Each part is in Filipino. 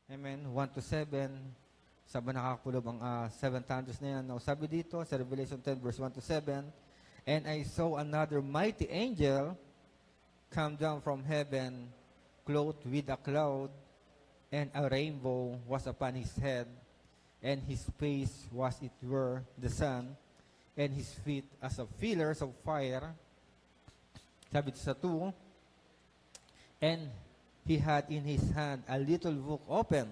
Amen, 1 to 7. Sabi nakakapulob ang 7 thunders na yan. Now, sabi dito sa Revelation 10 verse 1 to 7, "And I saw another mighty angel come down from heaven, clothed with a cloud, and a rainbow was upon his head, and his face was it were the sun, and his feet as of pillars of fire." Sabi sa 2, "And he had in his hand a little book open,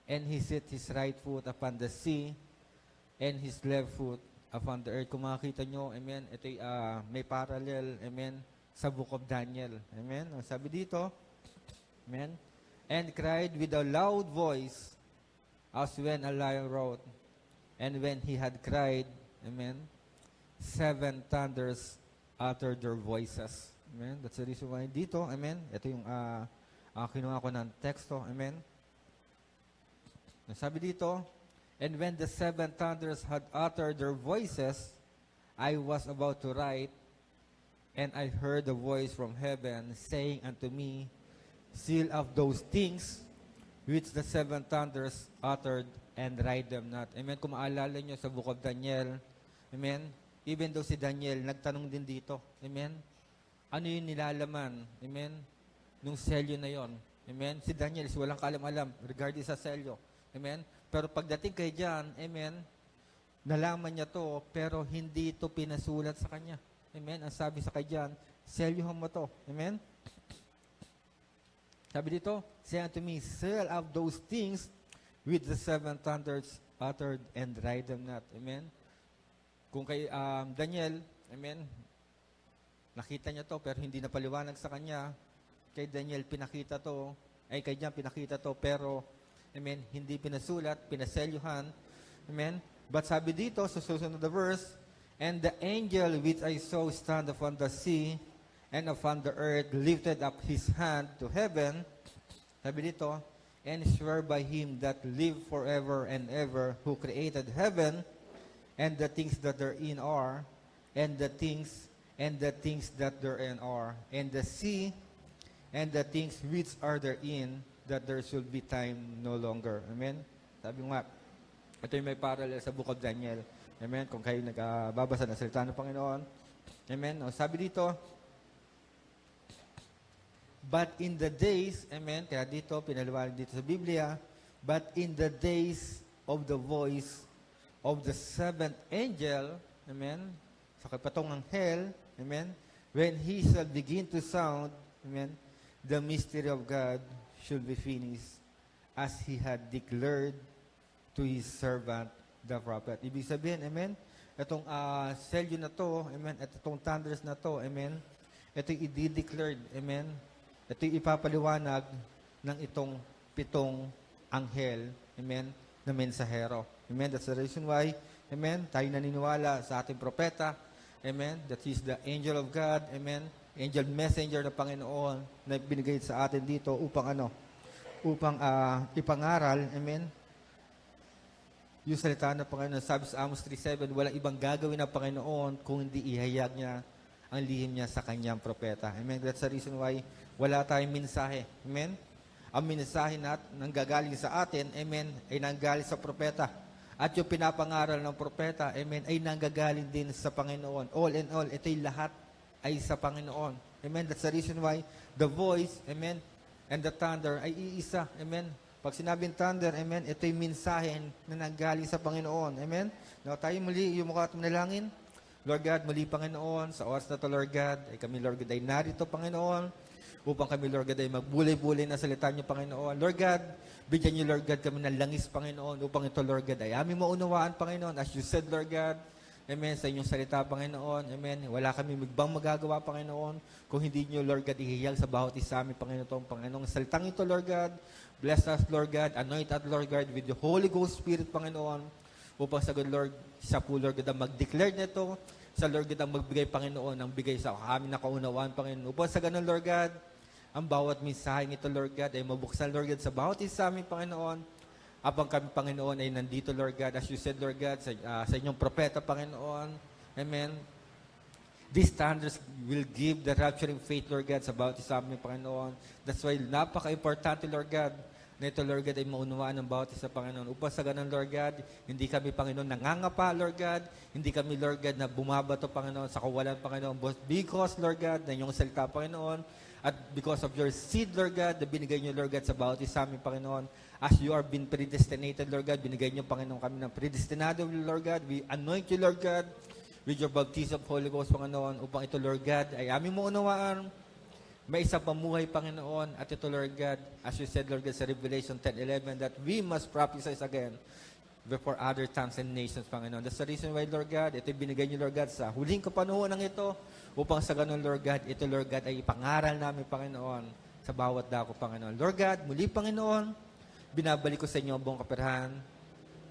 and he set his right foot upon the sea, and his left foot upon the earth." Kung makikita nyo, amen, ito may parallel, amen, sa book of Daniel. Amen. Ang sabi dito, amen, "And cried with a loud voice, as when a lion roared. And when he had cried," amen, "7 thunders uttered their voices." Amen. That's the reason why dito, amen, ito yung kinuha ko ng teksto, amen. Sabi dito, "And when the 7 thunders had uttered their voices, I was about to write, and I heard a voice from heaven saying unto me, Seal up those things which the 7 thunders uttered, and write them not." Amen. Kung maalala nyo sa book of Daniel, amen, even though si Daniel, nagtanong din dito, amen, ano yung nilalaman, amen, nung selyo na yon. Amen. Si Daniel is walang kaalam-alam regarding sa selyo. Amen. Pero pagdating kay John, amen, nalaman niya to, pero hindi ito pinasulat sa kanya. Amen. Ang sabi sa kay John, selyohan mo to. Amen. Sabi dito, "Say unto me, seal up those things with the 7 thunders uttered, and write them not." Amen. Kung kay Daniel, amen, nakita niya to, pero hindi napaliwanag sa kanya. Kay Daniel, pinakita to, kay John, pinakita to, pero, amen, hindi pinasulat, pinaselyuhan. Amen. But sabi dito, sa susunod na verse, "And the angel which I saw stand upon the sea and upon the earth lifted up his hand to heaven," sabi dito, "and swear by him that live forever and ever, who created heaven, and the things that therein are, and the things that therein are, and the sea, and the things which are therein, that there should be time no longer." Amen. Sabi nga, ito yung may parallel sa book of Daniel. Amen. Kung kayo nagbabasa ng salita ng Panginoon. Amen. O, sabi dito, "But in the days," amen, kaya dito, pinaliwanag dito sa Biblia, "But in the days of the voice of the 7th angel," amen, sa kapatong ng hell, amen, "when he shall begin to sound," amen, "the mystery of God should be finished, as he had declared to his servant, the prophet." Ibig sabihin, amen, itong selyo na to, amen, at itong thunders na to, amen, ito yung i-declared, amen, ito yung ipapaliwanag ng itong 7 anghel, amen, na mensahero. Amen. That's the reason why, amen, tayo naniniwala sa ating propeta, amen, that is the angel of God, amen, angel messenger ng Panginoon na binigay sa atin dito upang upang ipangaral, amen, yung salita ng Panginoon. Sabi sa Amos 3:7, walang ibang gagawin ng Panginoon kung hindi ihayag niya ang lihim niya sa kanyang propeta. Amen. That's the reason why wala tayong mensahe. Amen. Ang mensahe na nanggagaling sa atin, amen, ay nanggaling sa propeta. At yung pinapangaral ng propeta, amen, ay nanggagaling din sa Panginoon. All in all, ito'y lahat ay sa Panginoon. Amen. That's the reason why the voice, amen, and the thunder ay iisa. Amen. Pag sinabing thunder, amen, ito'y mensahe na nanggaling sa Panginoon. Amen. Now, tayo muli, yung mukha at manalangin. Lord God, muli Panginoon, sa oras na to, Lord God, ay kami, Lord God, ay narito, Panginoon, upang kami, Lord God, ay magbulay-bulay na salita niyo, Panginoon. Lord God, bigyan niyo, Lord God, kami ng langis, Panginoon, upang ito, Lord God, ay aming maunawaan, Panginoon. As you said, Lord God, amen, sa inyong salita, Panginoon, amen, wala kami magagawa, Panginoon, kung hindi niyo, Lord God, ihiyag sa bawat isa amin, Panginoon, salitang ito, Lord God, bless us, Lord God, anoint us, Lord God, with the Holy Ghost Spirit, Panginoon, upang sa God, Lord, siya po, Lord God, ang mag-declare nito, sa Lord God, ang magbigay, Panginoon, ang bigay sa amin na kaunawaan, Panginoon. Upang sa ganun, Lord God, ang bawat mensaheng ito, Lord God, ay mabuksan, Lord God, sa bawat isa amin, Panginoon. Habang kami, Panginoon, ay nandito, Lord God, as you said, Lord God, sa inyong propeta, Panginoon. Amen. These thunders will give the rapturing faith, Lord God, sa bawat isa amin, Panginoon. That's why napaka-importante, Lord God, na ito, Lord God, ay maunawaan ng bawat isa, Panginoon. Upang sa ganun, Lord God, hindi kami, Panginoon, nangangapa, Lord God. Hindi kami, Lord God, na bumabato, Panginoon, sa kawalan, Panginoon. But because, Lord God, na iyong salita, Panginoon, at because of your seed, Lord God, na binigay niyo, Lord God, sa bawat isa amin, Panginoon, as you are been predestinated, Lord God, binigay niyo, Panginoon, kami ng predestinado, Lord God. We anoint you, Lord God, with your baptism of Holy Ghost, Panginoon, upang ito, Lord God, ay aming maunawaan, may isang pamuhay, Panginoon, at ito, Lord God, as you said, Lord God, sa Revelation 10:11, that we must prophesy again before other tongues and nations, Panginoon. That's the reason why, Lord God, ito binigay niyo, Lord God, sa huling kapanahon ng ito, upang sa ganun, Lord God, ito, Lord God, ay ipangaral namin, Panginoon, sa bawat dako, Panginoon. Lord God, muli, Panginoon, binabalik ko sa inyo ang buong kaperahan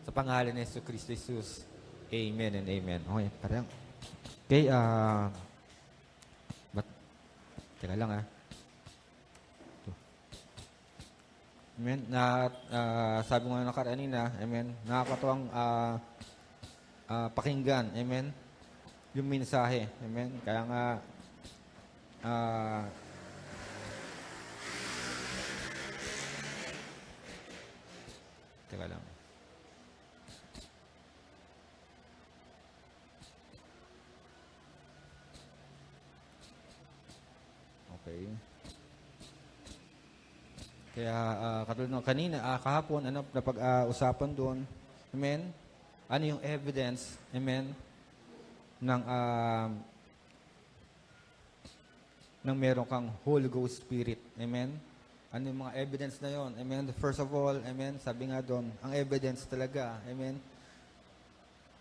sa pangalan ni Yesu Kristo Jesus. Amen and amen. Okay, parang. Okay, teka lang Amen. Sabi mo nga kanina, amen, nakakatuwang pakinggan, amen, yung mensahe, amen. Kaya nga, teka lang. Okay. Kaya katulad ng kanina, kahapon, napag-usapan doon, amen, ano yung evidence, amen, ng meron kang Holy Ghost Spirit, amen. Ano yung mga evidence na yon, amen. First of all, amen, sabi nga doon, ang evidence talaga, amen,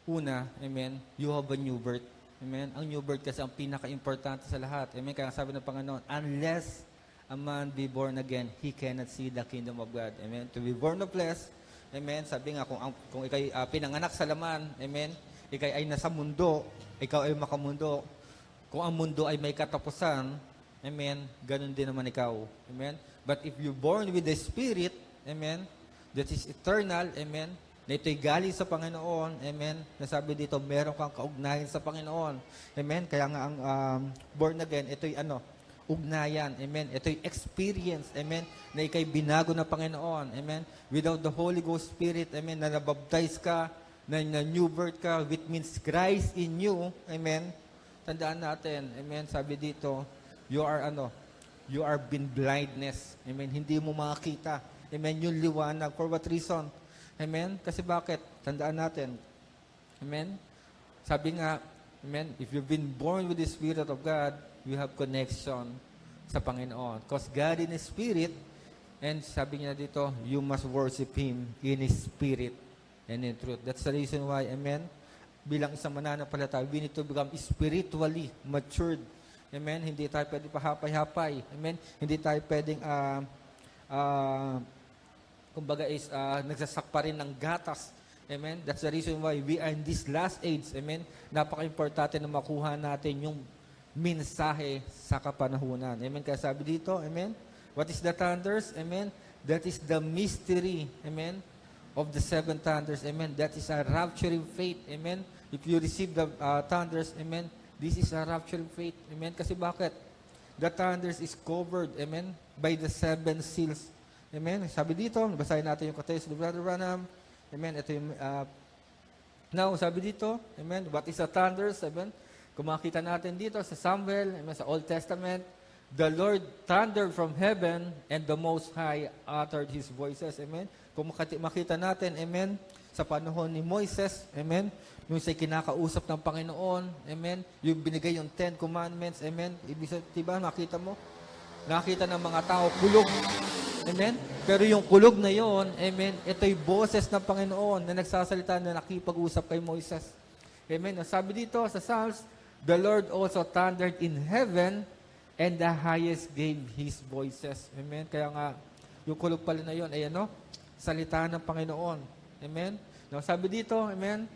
una, amen, you have a new birth, amen. Ang new birth kasi ang pinaka-importante sa lahat, amen. Kaya sabi ng Panginoon, unless a man be born again, he cannot see the kingdom of God. Amen. To be born of flesh, amen. Sabi nga, kung ikay pinanganak sa laman, amen, ikay ay nasa mundo, ikaw ay makamundo. Kung ang mundo ay may katapusan, amen, ganun din naman ikaw. Amen. But if you're born with the Spirit, amen, that is eternal, amen, na ito'y galing sa Panginoon, amen, nasabi dito, meron kang kaugnayan sa Panginoon. Amen. Kaya nga ang born again, ito'y ugnayan, amen. Ito'y experience, amen, na ikay binago na Panginoon, amen. Without the Holy Ghost Spirit, amen, na nabaptize ka, na new birth ka, which means Christ in you, amen. Tandaan natin, amen, sabi dito, you are been blindness, amen. Hindi mo makakita, amen, yung liwanag. For what reason? Amen. Kasi bakit? Tandaan natin, amen. Sabi nga, amen, if you've been born with the Spirit of God, you have connection sa Panginoon. Because God in His Spirit, and sabi niya dito, you must worship Him in His Spirit and in truth. That's the reason why, amen, bilang isang mananampalataya, we need to become spiritually matured. Amen? Hindi tayo pwedeng pahapay-hapay. Amen? Hindi tayo pwedeng, nagsasakpa rin ng gatas. Amen? That's the reason why we are in this last age. Amen? Napaka-importante na makuha natin yung mensahe sa kapanahunan. Amen? Kaya sabi dito, amen? What is the thunders? Amen? That is the mystery, amen, of the seven thunders. Amen? That is a rapturing faith. Amen? If you receive the thunders, amen, this is a rapturing faith. Amen? Kasi bakit? The thunders is covered, amen, by the seven seals. Amen? Sabi dito, basahin natin yung katesis ni Brother Branham. Amen? Ito yung, now, sabi dito, amen, what is a thunders? Amen? Kung makita natin dito sa Samuel, amen, sa Old Testament, the Lord thundered from heaven and the Most High uttered His voices. Amen? Kung makita natin, amen, sa panahon ni Moises, amen, yung siya'y kinakausap ng Panginoon, amen, yung binigay yung 10 Commandments, amen, ibig sabihin, diba, nakita ng mga tao, kulog, amen, pero yung kulog na yon, amen, ito'y boses ng Panginoon na nagsasalita na nakipag-usap kay Moises. Amen. Sabi dito sa Psalms, the Lord also thundered in heaven, and the highest gave His voices. Amen. Kaya nga, yung kulog pala na yun, ay salita ng Panginoon. Amen. Now, sabi dito, amen,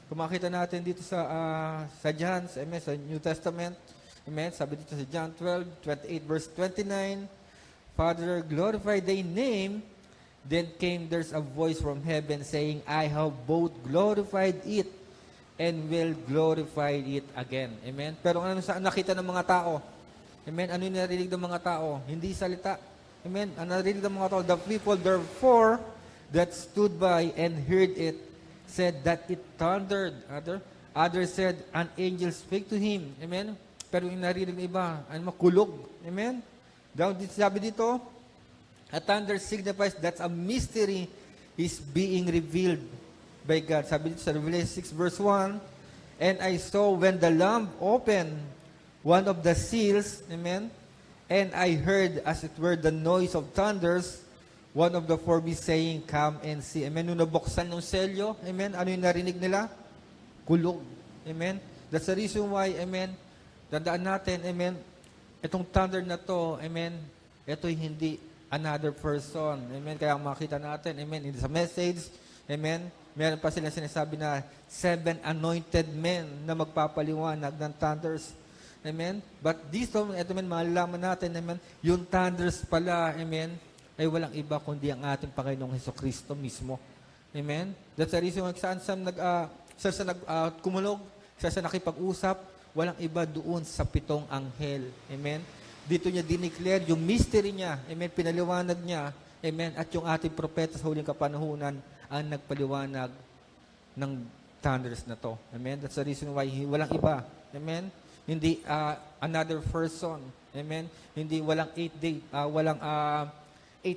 kung makita natin dito sa John, amen, sa New Testament, amen, sabi dito sa John 12:28, verse 29, Father, glorify Thy name. Then there's a voice from heaven saying, I have both glorified it and will glorify it again. Amen? Pero ano sa nakita ng mga tao? Amen? Ano yung narinig ng mga tao? Hindi salita. Amen. Ang narinig ng mga tao, the people therefore that stood by and heard it said that it thundered. Others said, an angel spake to him. Amen. Pero yung narinig ng iba, makulog. Amen. Sabi dito, a thunder signifies that's a mystery is being revealed by God. Sabi dito sa Revelation 6 verse 1, and I saw when the Lamb opened one of the seals, amen, and I heard as it were the noise of thunders, one of the four beasts saying, come and see. Amen. Nung nabuksan ng selyo, amen, ano yung narinig nila? Kulog. Amen. That's the reason why, amen, tandaan natin, amen, itong thunder na to, amen, ito'y hindi another person. Amen. Kaya makita natin, amen, sa message, amen, meron pa sila sinasabi na 7 anointed men na magpapaliwanag ng thunders. Amen. But dito, amen, malalaman natin, amen, yung thunders pala, amen, ay walang iba kundi ang ating Panginoong Hesukristo mismo. Amen. That's the reason why saan kumulog, sa nakipag-usap, walang iba doon sa 7 anghel. Amen. Dito niya dineclare yung mystery niya. Amen. Pinaliwanag niya. Amen. At yung ating propeta sa huling kapanahunan ang nagpaliwanag ng thunders na to. Amen. That's the reason why walang iba. Amen. Hindi another person. Amen. Hindi walang 8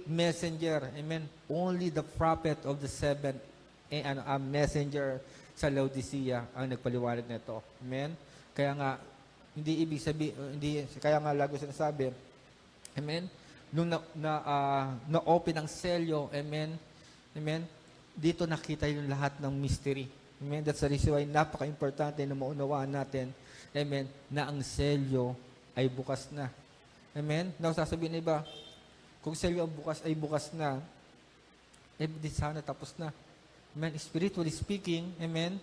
messenger. Amen. Only the prophet of the 7 messenger sa Laodicea ang nagpaliwanag nito. Amen. Kaya nga hindi ibig sabihin, kaya nga lagi sinasabi, amen, nung na-open ang selyo, amen, amen, dito nakita yung lahat ng mystery. Amen. That's the reason why napaka-importante na maunawaan natin, amen, na ang selyo ay bukas na. Amen. Now, sasabihin na iba, kung selyo ang bukas na, di sana tapos na. Amen. Spiritually speaking, amen,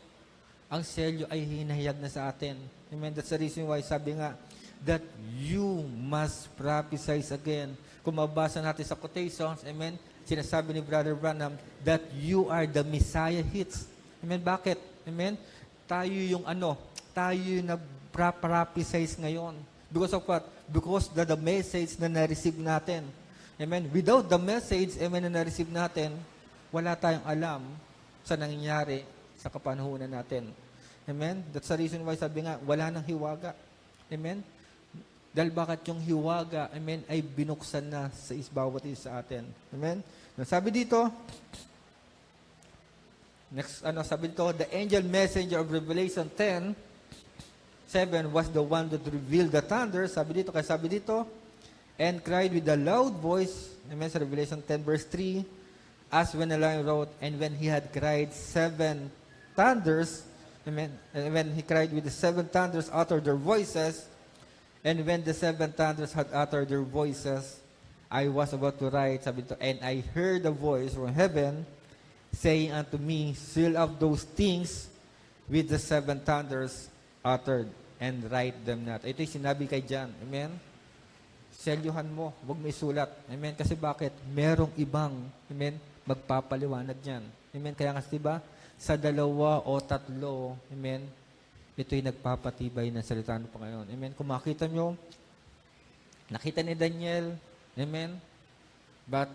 ang selyo ay hinahayag na sa atin. Amen. That's the reason why sabi nga, that you must prophesy again. Kung mabasa natin sa quotations, amen, sinasabi ni Brother Branham, that you are the Messiah hits. Amen. Bakit? Amen. Tayo yung nag-prophesy ngayon. Because of what? Because the message na na-receive natin. Amen. Without the message, amen, na na-receive natin, wala tayong alam sa nangyayari sa kapanahunan natin. Amen? That's the reason why sabi nga, wala nang hiwaga. Amen? Dahil bakit yung hiwaga, amen, ay binuksan na sa bawat isa sa atin. Amen? Sabi dito, sabi dito, the angel messenger of Revelation 10:7 was the one that revealed the thunder. Sabi dito, and cried with a loud voice, amen, sa Revelation 10 verse 3, as when a lion wrote, and when he had cried 7 thunders, amen, and when he cried with the 7 thunders uttered their voices, and when the 7 thunders had uttered their voices, I was about to write, sabi ito, and I heard a voice from heaven saying unto me, seal up those things with the 7 thunders uttered, and write them not. Ito'y sinabi kay John, amen? Selyuhan mo, huwag may sulat. Amen? Kasi bakit? Merong ibang, amen, magpapaliwanag niyan. Amen? Kaya nga, diba, sa 2 o 3, amen, ito'y nagpapatibay ng salita ng Panginoon. Amen? Kung makita nyo, nakita ni Daniel, amen, but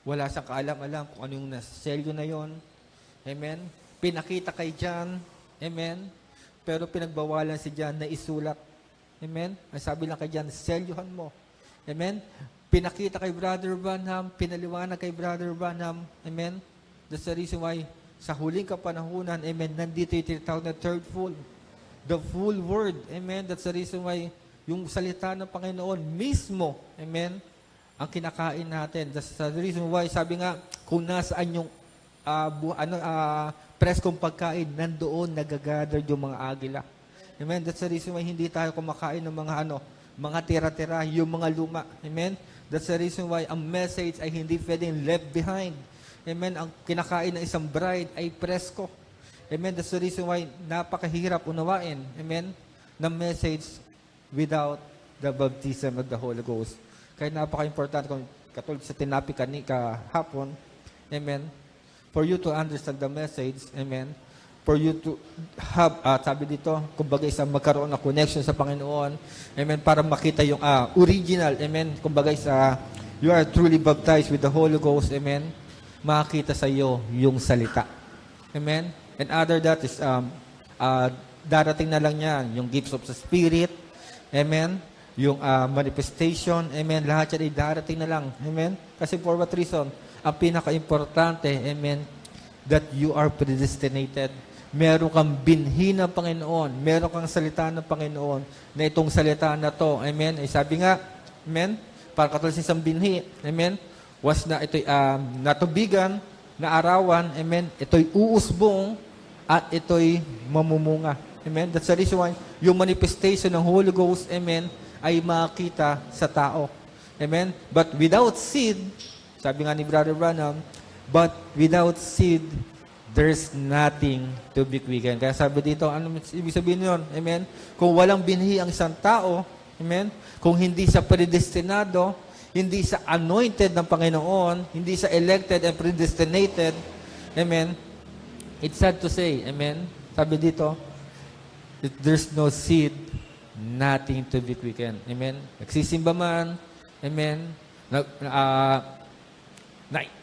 wala siyang kaalam-alam kung ano yung selyo na yon. Amen? Pinakita kay John, amen, pero pinagbawalan si John na isulat. Amen? Ang sabi lang kay John, selyuhan mo. Amen? Pinakita kay Brother Branham, pinaliwanag kay Brother Branham. Amen? That's the reason why sa huling kapanahunan, amen, nandito yung tinatawag na third full. The full word. Amen? That's the reason why yung salita ng Panginoon mismo, amen, ang kinakain natin. That's the reason why, sabi nga, kung nasaan yung preskong pagkain, nandoon nagagather yung mga agila. Amen? That's the reason why hindi tayo kumakain ng mga tira-tira, yung mga luma. Amen? That's the reason why ang message ay hindi pwedeng left behind. Amen? Ang kinakain ng isang bride ay presko. Amen? That's the reason why napakahirap unawain. Amen? Na message without the baptism of the Holy Ghost. Kaya napaka-importante kung katulad sa tinapi kahapon. Amen? For you to understand the message. Amen? For you to have, sabi dito, kumbaga isang magkaroon ng connection sa Panginoon. Amen? Para makita yung original. Amen? Kumbaga sa you are truly baptized with the Holy Ghost, amen, makakita sa iyo yung salita. Amen? And other that is, darating na lang yan, yung gifts of the Spirit, amen, yung manifestation, amen, lahat yan ay darating na lang, amen? Kasi for what reason? Ang pinaka-importante, amen, that you are predestinated. Meron kang binhi ng Panginoon, meron kang salita ng Panginoon, na itong salita na to, amen, ay sabi nga, amen, para katulad sa isang binhi, amen, was na ito'y natubigan, na arawan, amen, ito'y uusbong, at ito'y mamumunga. Amen? That's the reason why yung manifestation ng Holy Ghost, amen, ay makita sa tao. Amen? But without seed, sabi nga ni Brother Branham, but without seed, there's nothing to be quickened. Kaya sabi dito, ano ibig sabihin yun? Amen? Kung walang binhi ang isang tao, amen, kung hindi siya predestinado, hindi siya anointed ng Panginoon, hindi siya elected and predestinated, amen, it's sad to say, amen, sabi dito, that there's no seed, nothing to be quickened. Amen? Nagsisimba man, amen,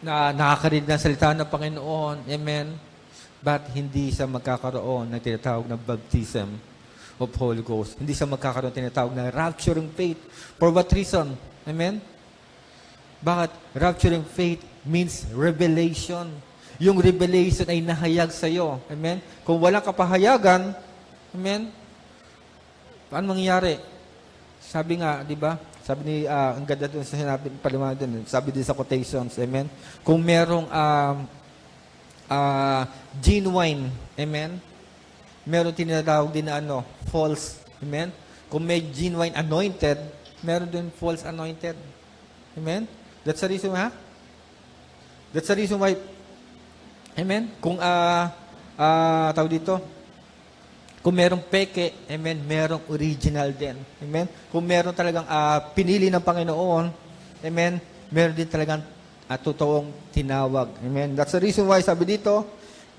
nakakarinig ng salita ng Panginoon, amen, but hindi siya magkakaroon ng tinatawag na baptism of Holy Ghost. Hindi siya magkakaroon ng tinatawag na rapturing faith. For what reason? Amen? Bakit? Rapturing faith means revelation. Yung revelation ay nahayag sa iyo. Amen? Kung walang kapahayagan, amen, paano mangyayari? Sabi nga, di ba? Sabi ni, ang ganda doon sa sinabi, paliwanag doon, sabi din sa quotations, amen? Kung merong genuine, amen? Meron tinatawag din na false, amen? Kung may genuine anointed, meron din false anointed. Amen? That's the reason, ha? That's the reason why, amen? Kung, tawag dito, kung merong peke, amen, merong original din. Amen? Kung meron talagang pinili ng Panginoon, amen, meron din talagang totoong tinawag. Amen? That's the reason why, sabi dito,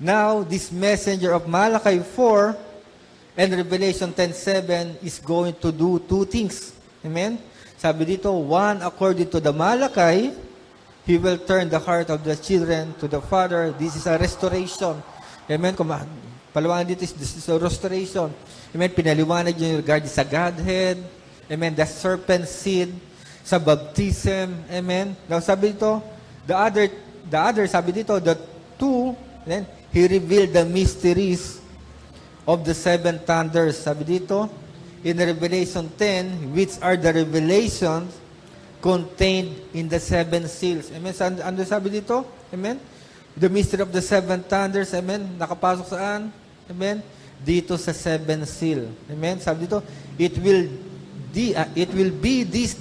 now, this messenger of Malachi 4 and Revelation 10:7 is going to do two things. Amen? Sabi dito, one, according to the Malachi, he will turn the heart of the children to the Father. This is a restoration. Amen? Paliwanag dito, this is a restoration. Amen? Pinaliwanag yung regarding sa Godhead. Amen? The serpent seed. Sa baptism. Amen? Now, sabi dito, the other, sabi dito, the two, then, he revealed the mysteries of the seven thunders. Sabi dito, in Revelation 10, which are the revelations contained in the seven seals. Amen? Ano sabi dito? Amen? The mystery of the seven thunders. Amen? Nakapasok saan? Amen? Dito sa seven seal. Amen? Sabi dito, it will be this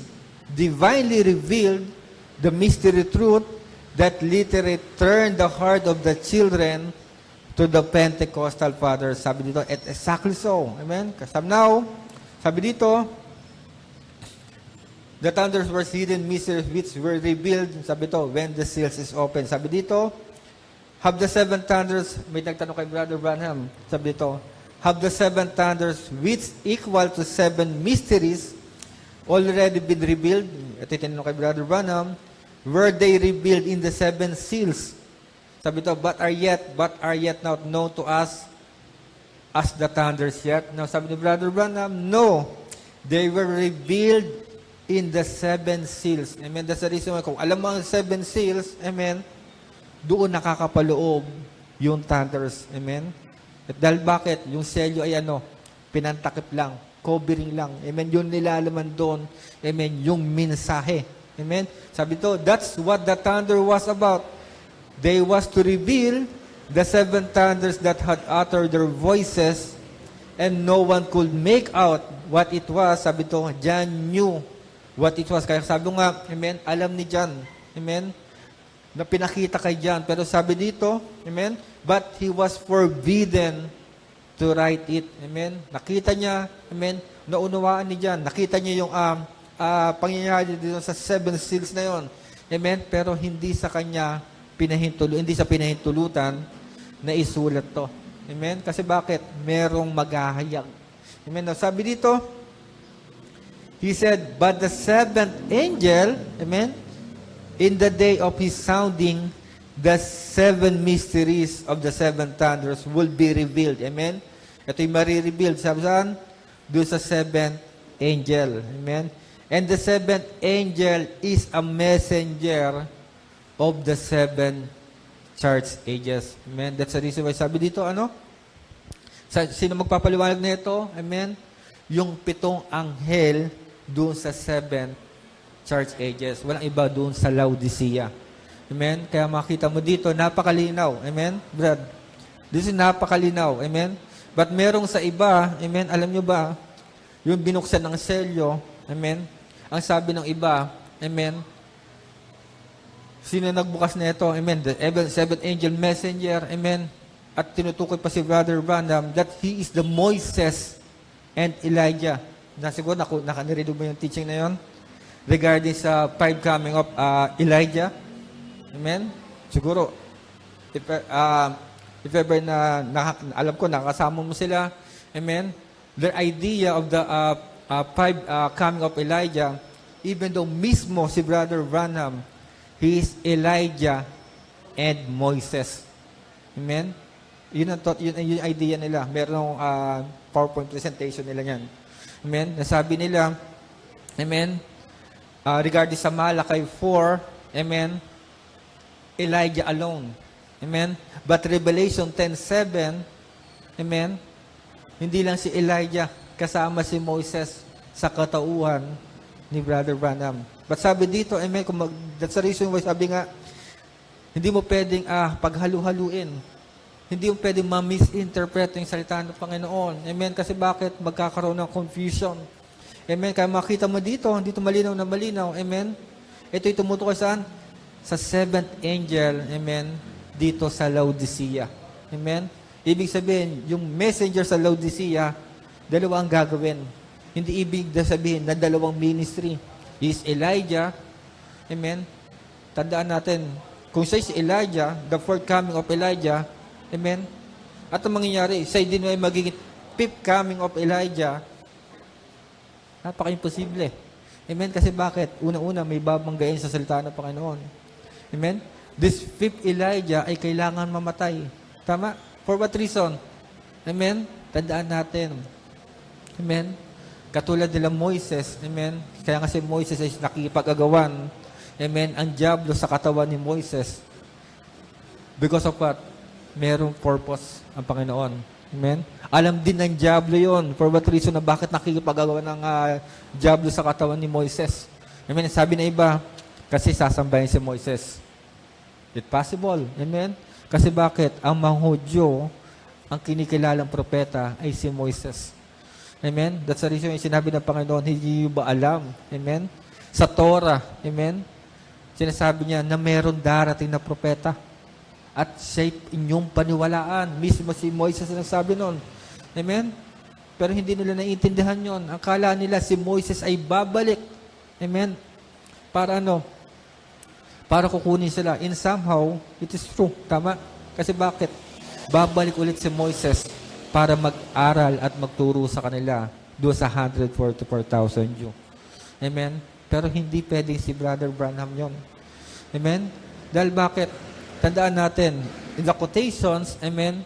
divinely revealed, the mystery truth, that literally turn the heart of the children to the Pentecostal fathers. Sabi dito, exactly so. Amen? Kasi now, sabi dito, the thunders were hidden mysteries which were revealed, sabi dito, when the seals is open. Sabi dito, have the seven thunders, may nagtanong kay Brother Branham, sabi dito, have the seven thunders which equal to seven mysteries already been revealed? Ito tinanong kay Brother Branham, were they revealed in the seven seals? Sabi ito, but are yet not known to us as the thunders yet. Now, sabi ni Brother Branham, no, they were revealed in the seven seals. Amen. That's the reason why, kung alam mo ang seven seals, amen, doon nakakapaloob yung thunders. Amen. At dahil bakit? Yung selyo ay pinantakip lang, covering lang. Amen. Yung nilalaman doon, amen, yung mensahe. Amen? Sabi ito, that's what the thunder was about. They was to reveal the seven thunders that had uttered their voices and no one could make out what it was. Sabi ito, John knew what it was. Kaya sabi nga, amen, alam ni John, amen, na pinakita kay John. Pero sabi dito, amen, but he was forbidden to write it. Amen? Nakita niya, amen, naunawaan ni John. Nakita niya yung pangyayari dito sa seven seals na yon. Amen? Pero hindi sa kanya hindi sa pinahintulutan na isulat to. Amen? Kasi bakit? Merong maghahayag. Amen? Now, sabi dito, he said, but the seventh angel, amen, In the day of His sounding, the seven mysteries of the seven thunders will be revealed. Amen? Ito yung marirevealed. Sabi saan? Doon sa seventh angel. Amen? And the seventh angel is a messenger of the seven church ages. Amen? That's the reason why sabi dito, ano? Sino magpapaliwanag na ito? Amen? Yung pitong anghel doon sa seven church ages. Walang iba doon sa Laodicea. Amen? Kaya makita mo dito, napakalinaw. Amen? Brad, this is napakalinaw. Amen? But merong sa iba, amen, alam nyo ba, yung binuksan ng selyo, amen, ang sabi ng iba, amen, sino nagbukas na ito, amen, the seventh angel messenger, amen, at tinutukoy pa si Brother Branham that he is the Moises and Elijah. Siguro nakanirinig mo yung teaching na yon regarding sa five coming of Elijah. Amen? Siguro, if ever na alam ko, nakasama mo sila, amen? Their idea of the five coming of Elijah, even though mismo si Brother Branham, he is Elijah and Moises. Amen? Yun yung idea nila. Merong PowerPoint presentation nila yan. Amen? Nasabi nila, amen, regarding sa Malakay 4, amen, Elijah alone. Amen? But Revelation 10:7, amen, hindi lang si Elijah, kasama si Moises sa katauhan ni Brother Branham. But sabi dito, amen, that's the reason why sabi nga, hindi mo pwedeng paghalu-haluin. Hindi mo pwedeng ma-misinterpret yung salita ng Panginoon. Amen? Kasi bakit? Magkakaroon ng confusion. Amen? Kaya makita mo dito malinaw na malinaw. Amen? Ito'y tumutukoy saan? Sa seventh angel, amen, dito sa Laodicea. Amen? Ibig sabihin, yung messenger sa Laodicea, dalawa ang gagawin. Hindi ibig sabihin na dalawang ministry. He is Elijah. Amen? Tandaan natin, kung siya si Elijah, the fourth coming of Elijah, amen? At ang mangyayari, siya din ay magiging fifth coming of Elijah, napaka-imposible. Amen? Kasi bakit? Una-una, may babanggain sa salita ng Panginoon. Amen? This fifth Elijah ay kailangan mamatay. Tama? For what reason? Amen? Tandaan natin. Amen? Katulad nila Moises. Amen? Kaya nga si Moises ay nakikipag-agawan. Amen? Ang diablo sa katawan ni Moises. Because of what? Merong purpose ang Panginoon. Amen? Alam din ng diablo yon. For what reason na bakit nakikipag-agawan ng diablo sa katawan ni Moises? Amen? Sabi na iba, kasi sasambahin si Moises. It's possible. Amen? Kasi bakit? Ang mga Hudyo, ang kinikilalang propeta ay si Moises. Amen? That's the reason yung sinabi ng Panginoon, hindi ba alam? Amen? Sa Torah, amen? Sinasabi niya na meron darating na propeta. At siya'y inyong paniwalaan. Mismo si Moises ang nagsabi nun. Amen? Pero hindi nila naiintindihan yon. Akala nila si Moises ay babalik. Amen? Para ano? Para kukunin sila. In somehow, it is true. Tama? Kasi bakit? Babalik ulit si Moises para mag-aral at magturo sa kanila doon sa 144,000 Jew. Amen? Pero hindi pwedeng si Brother Branham yon. Amen? Dahil bakit? Tandaan natin, in the quotations, amen,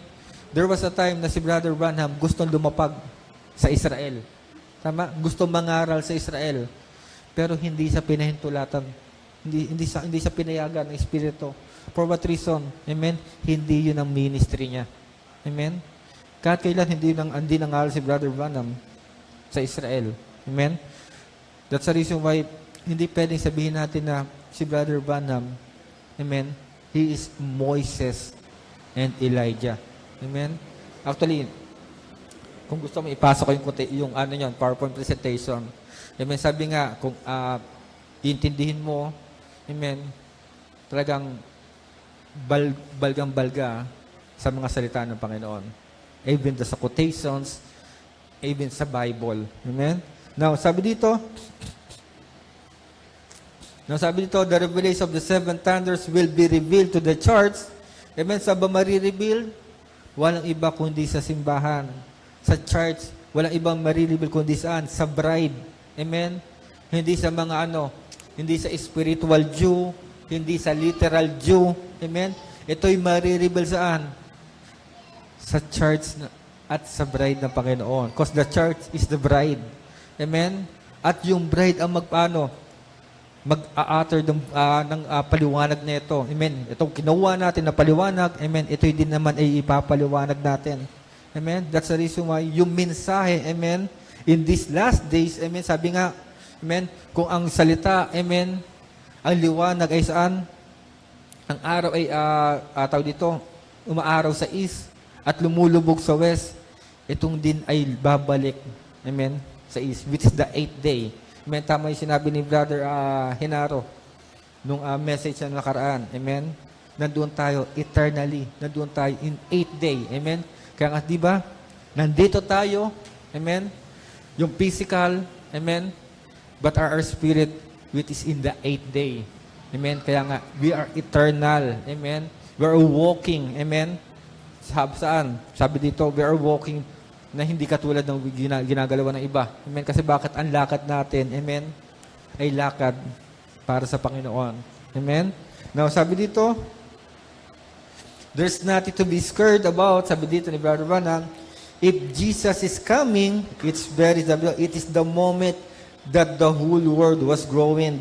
there was a time na si Brother Branham gustong lumapag sa Israel. Tama? Gustong mangaral sa Israel. Pero hindi sa pinahintulatan. Hindi sa pinayagan ng Espiritu. For what reason? Amen? Hindi yun ang ministry niya. Amen? Kahit kailan hindi nangaral si Brother Branham sa Israel. Amen? That's the reason why hindi pwedeng sabihin natin na si Brother Branham, amen, he is Moises and Elijah. Amen? Actually, kung gusto mo ipasok ko yung PowerPoint presentation. Amen? Sabi nga, kung iintindihin mo, amen, talagang balgang-balga sa mga salita ng Panginoon. Even sa quotations, even sa Bible. Amen? Now, sabi dito, the revelation of the seven thunders will be revealed to the church. Amen? Sa ba marireveal? Walang iba kundi sa simbahan. Sa church, walang ibang marireveal kundi saan? Sa bride. Amen? Hindi sa mga hindi sa spiritual Jew, hindi sa literal Jew. Amen? Ito'y marireveal saan? Sa church at sa bride ng Panginoon. Because the church is the bride. Amen? At yung bride ang mag-a-utter ng paliwanag na ito. Amen? Itong kinuha natin na paliwanag, amen, ito'y din naman ay ipapaliwanag natin. Amen? That's the reason why yung mensahe, amen, in these last days, amen, sabi nga, amen, kung ang salita, amen, ang liwanag ay saan? Ang araw ay, tawag dito, umaaraw sa east at lumulubog sa west. Itong din ay babalik, amen, sa east, which is the 8th day. Amen, tama yung sinabi ni Brother Hinaro nung message na nakaraan. Amen? Nandoon tayo eternally. Nandoon tayo in 8th day. Amen? Kaya nga, di ba? Nandito tayo. Amen? Yung physical. Amen? But our spirit, which is in the 8th day. Amen? Kaya nga, we are eternal. Amen? We are walking. Amen? Saan? Sabi dito, we are walking na hindi katulad ng ginagalawa ng iba. Amen? Kasi bakit ang lakad natin, amen, ay lakad para sa Panginoon. Amen? Now, sabi dito, there's nothing to be scared about. Sabi dito ni Brother Branham, if Jesus is coming, it is the moment that the whole world was growing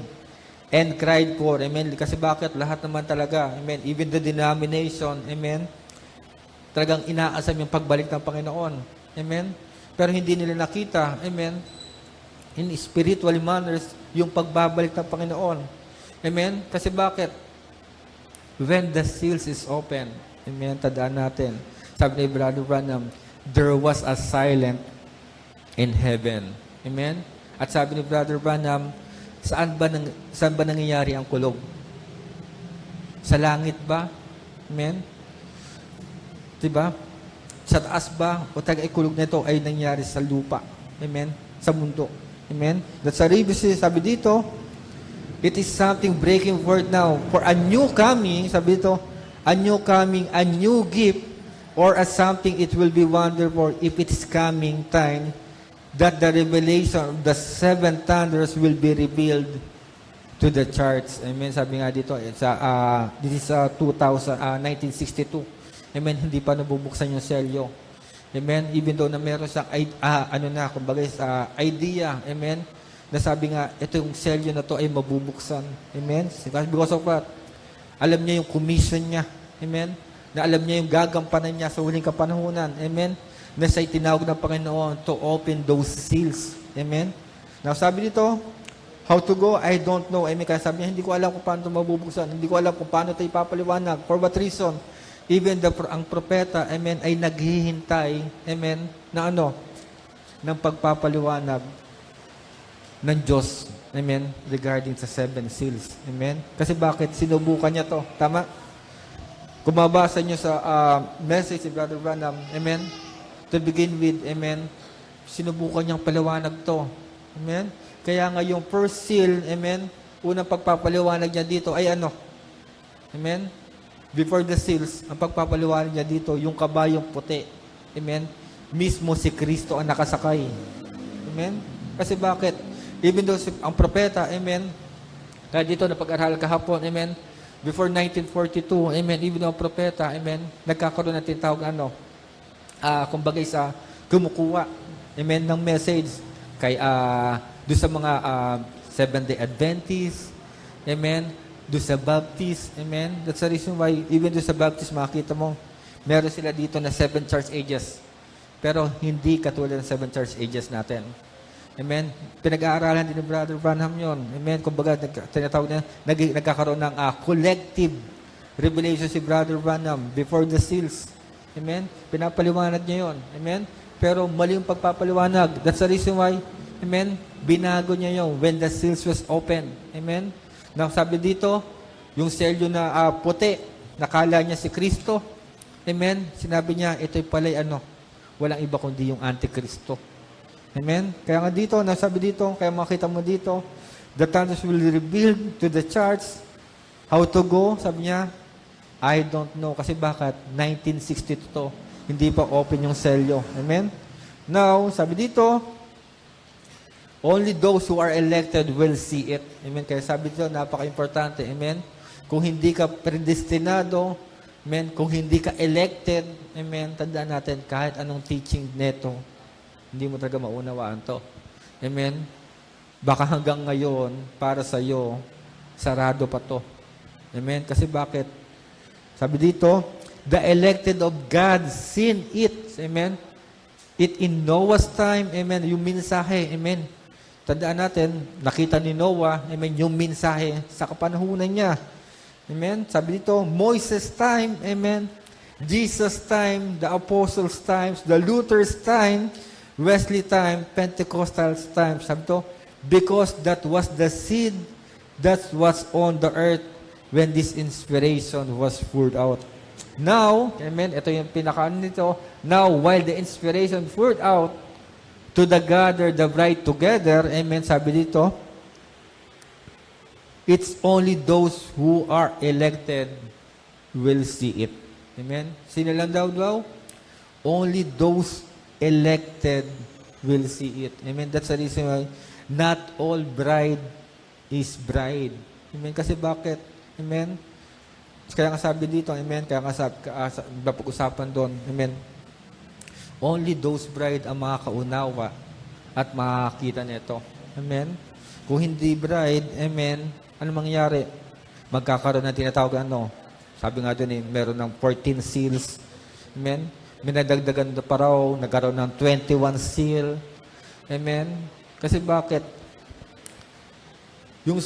and cried for. Amen? Kasi bakit? Lahat naman talaga. Amen? Even the denomination, amen, talagang inaasam yung pagbalik ng Panginoon. Amen? Pero hindi nila nakita, amen, in spiritual manners, yung pagbabalik ng Panginoon. Amen? Kasi bakit? When the seals is open, amen, tandaan natin, sabi ni Brother Branham, there was a silence in heaven. Amen? At sabi ni Brother Branham, saan ba nangyayari ang kulog? Sa langit ba? Amen? Diba? Sa taas ba o taga-ikulog nito ay nangyari sa lupa? Amen? Sa mundo. Amen? That's a review. Sabi dito, it is something breaking forth now. For a new coming, sabi dito, a new coming, a new gift, or as something it will be wonderful if it is coming time that the revelation of the seven thunders will be revealed to the church. Amen? Sabi nga dito, this is 1962. Amen, hindi pa nabubuksan yung selyo. Amen, even though na meron siyang, idea, amen, na sabi nga, ito yung selyo na to ay mabubuksan. Amen, because of what? Alam niya yung commission niya. Amen, na alam niya yung gagampanan niya sa huling kapanahunan. Amen, na siya'y tinawag ng Panginoon to open those seals. Amen, now sabi dito, how to go, I don't know. Amen, kaya sabi niya, hindi ko alam kung paano ito mabubuksan. Hindi ko alam kung paano ito ipapaliwanag. For what reason? Even ang propeta, amen, ay naghihintay, amen, na ng pagpapaliwanag ng Diyos, amen, regarding sa 7 seals, amen. Kasi bakit? Sinubukan niya to, tama? Kung mabasa niyo sa message si Brother Branham, amen, to begin with, amen, sinubukan niyang paliwanag to, amen. Kaya nga yung first seal, amen, unang pagpapaliwanag niya dito ay amen, before the seals, ang pagpapaliwanag niya dito, yung kabayong puti. Amen? Mismo si Kristo ang nakasakay. Amen? Kasi bakit? Even though ang propeta, amen, kaya dito na pag-aral kahapon, amen, before 1942, amen, even though ang propeta, amen, nagkakaroon ng tinatawag kumbaga sa kumukuha, amen, ng message kay, doon sa mga Seventh-day Adventists, amen, doon sa Baptist, amen. That's the reason why, even doon sa Baptist, makikita mo, meron sila dito na 7 church ages. Pero hindi katulad ng 7 church ages natin. Amen. Pinag-aaralan din ni Brother Branham yun. Amen. Kumbaga, tinatawag na, nagkakaroon ng collective revelation si Brother Branham before the seals. Amen. Pinapaliwanag niya yun. Amen. Pero mali yung pagpapaliwanag. That's the reason why, amen, binago niya yun when the seals was open. Amen. Now, sabi dito, yung selyo na puti, nakala niya si Kristo. Amen? Sinabi niya, ito'y pala'y walang iba kundi yung Antikristo. Amen? Kaya nga dito, nasabi dito, kaya makita mo dito, the thunders will reveal to the church how to go. Sabi niya, I don't know. Kasi bakit? 1962 to. Hindi pa open yung selyo. Amen? Now, sabi dito, only those who are elected will see it. Amen? Kaya sabi dito, napaka-importante. Amen? Kung hindi ka predestinado, amen, kung hindi ka elected, amen, tandaan natin, kahit anong teaching neto, hindi mo talaga maunawaan to. Amen? Baka hanggang ngayon, para sa iyo, sarado pa to. Amen? Kasi bakit? Sabi dito, the elected of God seen it. Amen? It in Noah's time. Amen? Yung mensahe. Amen? Tandaan natin, nakita ni Noah, amen, yung mensahe sa kapanahunan niya. Amen? Sabi dito, Moses' time. Amen? Jesus' time, the Apostles' times, the Luther's time, Wesley time, Pentecostal time. Sabi to, because that was the seed that was on the earth when this inspiration was poured out. Now, amen, ito yung pinaka nito, now while the inspiration poured out to the gather the bride together, amen, sabi dito, it's only those who are elected will see it. Amen? Sino lang daw? Only those elected will see it. Amen? That's the reason why not all bride is bride. Amen? Kasi bakit? Amen? Kaya nga sabi dito, amen? Kaya nga napag-usapan doon, amen? Only those bride ang makakaunawa at makakita nito. Amen? Kung hindi bride, amen, ano mangyari? Magkakaroon ng tinatawag sabi nga doon meron ng 14 seals. Amen? Minadagdagan pa raw, nagkaroon ng 21 seal. Amen? Kasi bakit? Yung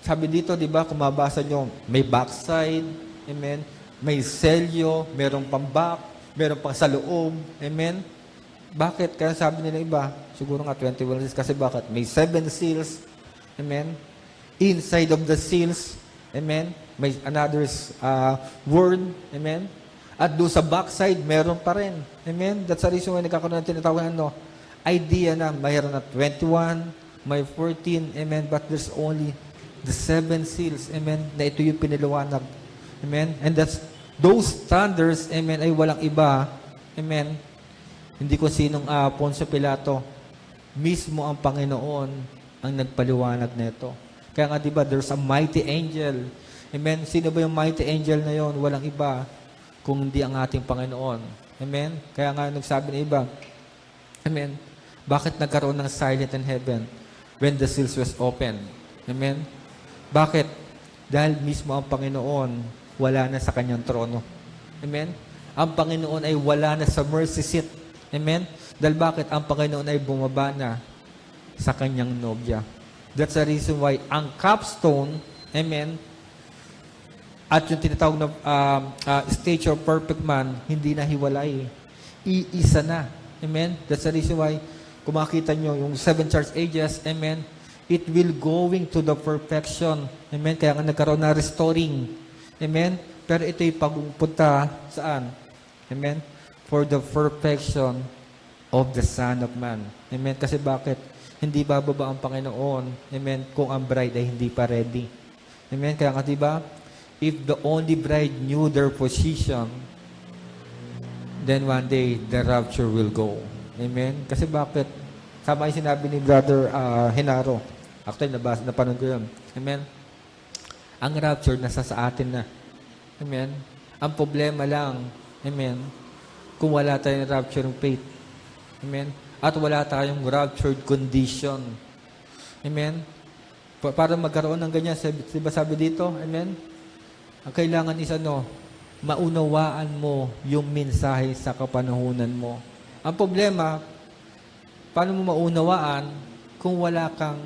sabi dito, di ba, kung mabasa nyo, may backside, amen? May selyo, merong pang-back, meron pang sa loob, amen? Bakit? Kaya sabi nila iba, siguro nga 21 seals, kasi bakit? May 7 seals, amen? Inside of the seals, amen? May another word, amen? At doon sa backside, meron pa rin. Amen? That's the reason why nagkakaroon ng tinatawag idea na mayroon na 21, may 14, amen? But there's only the 7 seals, amen? Na ito yung piniliwanag. Amen? And those thunders, amen, ay walang iba, amen? Hindi ko sinong Poncio Pilato. Mismo ang Panginoon ang nagpaliwanag nito. Kaya nga, diba, there's a mighty angel. Amen? Sino ba yung mighty angel na yon? Walang iba kung hindi ang ating Panginoon. Amen? Kaya nga nagsabi ng iba, amen, bakit nagkaroon ng silent in heaven when the seals was open? Amen? Bakit? Dahil mismo ang Panginoon wala na sa kanyang trono. Amen? Ang Panginoon ay wala na sa mercy seat. Amen? Dahil bakit? Ang Panginoon ay bumaba na sa kanyang nobya. That's the reason why ang capstone, amen, at yung tinatawag na stage of perfect man, hindi na hiwalay. Iisa na. Amen? That's the reason why, kung makita nyo, yung 7 church ages, amen, it will going to the perfection. Amen? Kaya nga nagkaroon na restoring. Amen? Pero ito'y pagpunta saan? Amen? For the perfection of the Son of Man. Amen? Kasi bakit? Hindi bababa ang Panginoon. Amen? Kung ang bride ay hindi pa ready. Amen? Kaya nga diba? If the only bride knew their position, then one day, the rapture will go. Amen? Kasi bakit? Sama yung sinabi ni Brother Henaro. Actually, napanood ko yun. Amen? Ang rapture, nasa sa atin na. Amen? Ang problema lang, amen, kung wala tayong rapture faith. Amen? At wala tayong raptured condition. Amen? Para magkaroon ng ganyan, diba sabi dito? Amen? Ang kailangan is maunawaan mo yung mensahe sa kapanahunan mo. Ang problema, paano mo maunawaan kung wala kang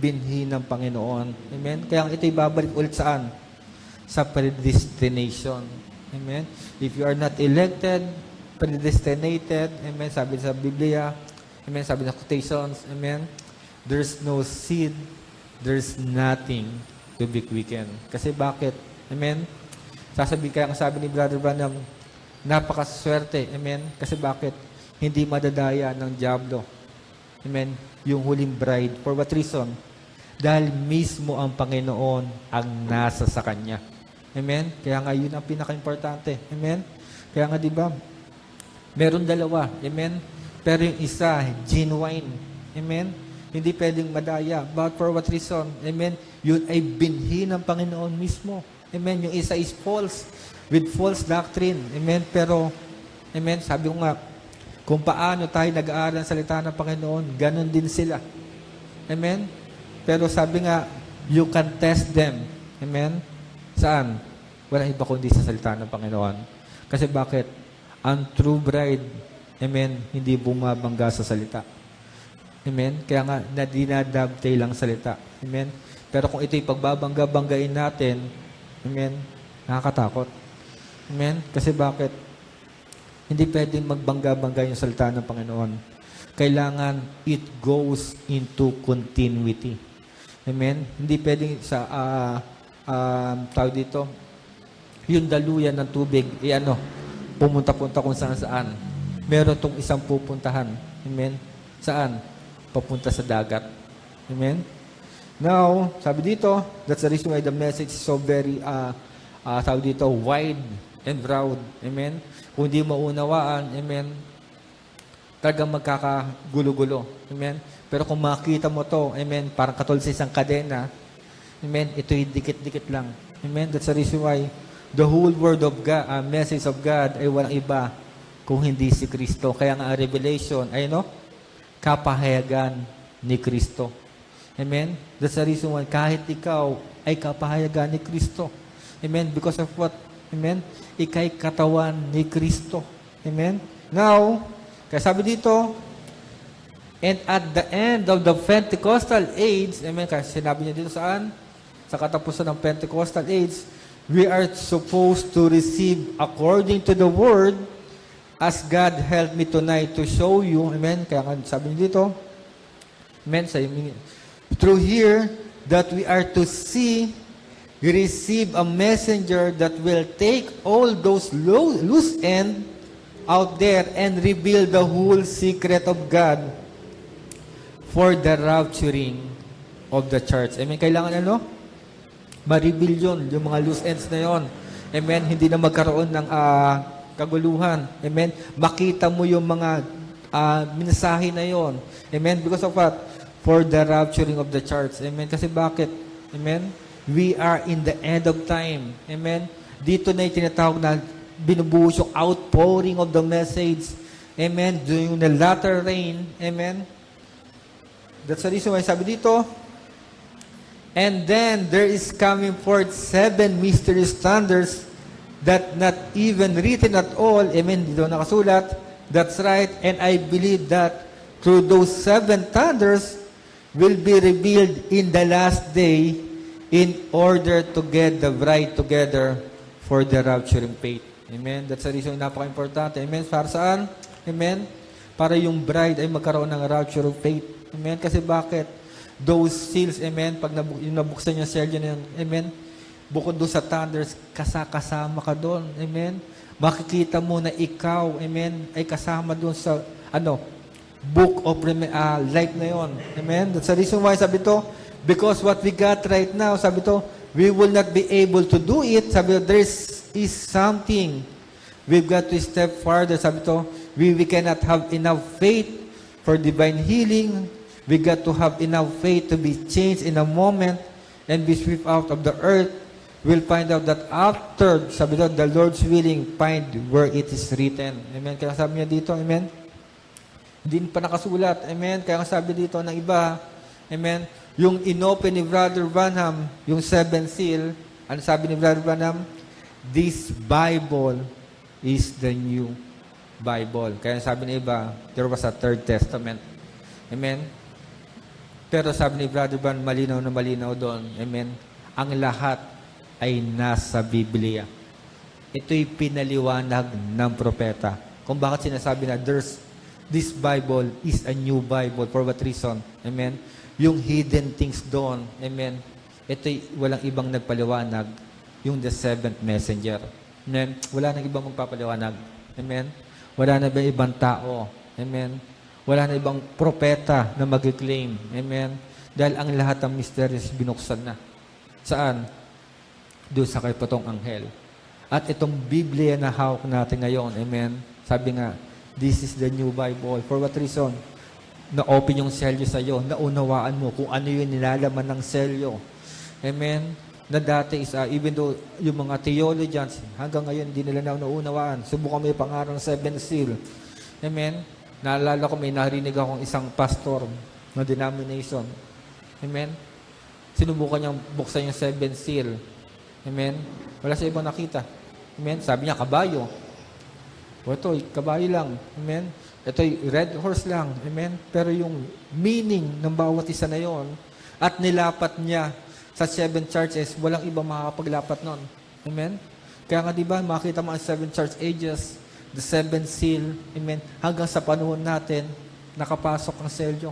binhi ng Panginoon? Amen? Kaya ito'y babalik ulit saan? Sa predestination. Amen? If you are not elected, predestinated, amen, sabi sa Biblia, amen, sabi sa quotations, amen, there's no seed, there's nothing to be quickened. Kasi bakit? Amen? Kaya sabi ni Brother Branham, napakaswerte. Amen? Kasi bakit? Hindi madadaya ng diablo. Amen? Yung huling bride. For what reason? Dahil mismo ang Panginoon ang nasa sa kanya. Amen? Kaya nga yun ang pinaka-importante. Amen? Kaya nga diba, meron dalawa. Amen? Pero yung isa, genuine. Amen? Hindi pwedeng madaya. But for what reason? Amen? Yun ay binhi ng Panginoon mismo. Amen. Yung isa is false, with false doctrine. Amen. Pero, amen, sabi ko nga, kung paano tayo nag-aaral ng salita ng Panginoon, ganun din sila. Amen. Pero sabi nga, you can test them. Amen. Saan? Wala iba kundi sa salita ng Panginoon. Kasi bakit? Ang true bride, amen, hindi bumabangga sa salita. Amen? Kaya nga, dinadabtay lang salita. Amen? Pero kung ito'y pagbabangga-banggain natin, amen, nakakatakot. Amen? Kasi bakit? Hindi pwedeng magbangga-bangga yung salita ng Panginoon. Kailangan it goes into continuity. Amen? Hindi pwedeng sa, tawag dito, yung daluyan ng tubig, pumunta-punta kung saan-saan. Meron itong isang pupuntahan. Amen? Saan? Papunta sa dagat. Amen? Now, sabi dito, that's the reason why the message is so very, sabi dito, wide and broad. Amen? Kung hindi maunawaan, amen, talagang magkakagulo-gulo. Amen? Pero kung makita mo to, amen, parang katulad sa isang kadena, amen, ito'y dikit-dikit lang. Amen? That's the reason why the whole word of God, message of God ay walang iba kung hindi si Kristo. Kaya nga ang Revelation ay kapahayagan ni Kristo. Amen? That's the reason why kahit ikaw ay kapahayagan ni Kristo. Amen? Because of what? Amen? Ika'y katawan ni Kristo. Amen? Now, kaya sabi dito, and at the end of the Pentecostal age, amen, kasi sinabi niya dito saan? Sa katapusan ng Pentecostal age, we are supposed to receive according to the Word as God helped me tonight to show you. Amen? Kaya sabi niyo dito, amen, through here, that we are to see, receive a messenger that will take all those loose ends out there and reveal the whole secret of God for the rapturing of the church. Amen? Kailangan ma-reveal yun, yung mga loose ends na yon. Amen? Hindi na magkaroon ng kaguluhan. Amen? Makita mo yung mga mensahe na yon. Amen? Because of what? For the rapturing of the church. Amen? Kasi bakit? Amen? We are in the end of time. Amen? Dito na yung tinatawag na binubuhos yung outpouring of the message. Amen? During the latter rain. Amen? That's the reason why sabi dito, and then there is coming forth 7 mysterious thunders that not even written at all. Amen? Dito nakasulat. That's right. And I believe that through those 7 thunders will be revealed in the last day in order to get the bride together for the rapturing faith. Amen? That's the reason napaka-importante. Amen? Para saan? Amen? Para yung bride ay magkaroon ng rapturing faith. Amen? Kasi bakit? Those seals, amen, pag nabuksan yung seal na yun, amen, bukod doon sa thunders, kasama ka doon, amen. Makikita mo na ikaw, amen, ay kasama doon sa, book of life na yun. Amen? That's the reason why, sabi to, because what we got right now, sabi to, we will not be able to do it. Sabi to, there is something. We've got to step farther. Sabi to, we cannot have enough faith for divine healing. We got to have enough faith to be changed in a moment and be swept out of the earth. We'll find out that after, sabi doon, the Lord's willing, find where it is written. Amen? Kaya sabi niya dito, amen? Hindi pa nakasulat. Amen? Kaya sabi dito ng iba, amen? Yung inopen ni Brother Branham, yung 7 seal, ano sabi ni Brother Branham? This Bible is the new Bible. Kaya sabi ni iba, there was a third testament. Amen? Pero sabi ni Brother Branham, malinaw na malinaw doon. Amen? Ang lahat ay nasa Biblia. Ito'y pinaliwanag ng propeta. Kung bakit sinasabi na this Bible is a new Bible. For what reason? Amen? Yung hidden things doon. Amen? Ito'y walang ibang nagpaliwanag. Yung the 7th messenger. Amen? Wala nang ibang magpapaliwanag. Amen? Wala na ba ibang tao? Amen? Wala na ibang propeta na mag-claim. Amen? Dahil ang lahat ng mysteries binuksan na. Saan? Doon sa kay patong anghel. At itong Biblia na hawak natin ngayon. Amen? Sabi nga, this is the new Bible. For what reason? Na-open yung selyo sa'yo. Naunawaan mo kung ano yung nilalaman ng selyo. Amen? na dati is, even though yung mga theologians, hanggang ngayon hindi nila nauunawaan. Subukan mo yung pangaral ng seventh seal. Amen? Naalala ko, may narinig akong isang pastor na denomination. Amen? Sinubukan niyang buksan yung seventh seal. Amen? Wala sa ibang nakita. Amen? Sabi niya, kabayo. O ito, kabayo lang. Amen? Ito, red horse lang. Amen? Pero yung meaning ng bawat isa na yon at nilapat niya sa 7 churches, walang ibang makakapaglapat nun. Amen? Kaya nga diba, makita mo ang 7 church ages, the 7 seal, amen, hanggang sa panahon natin, nakapasok ang selyo.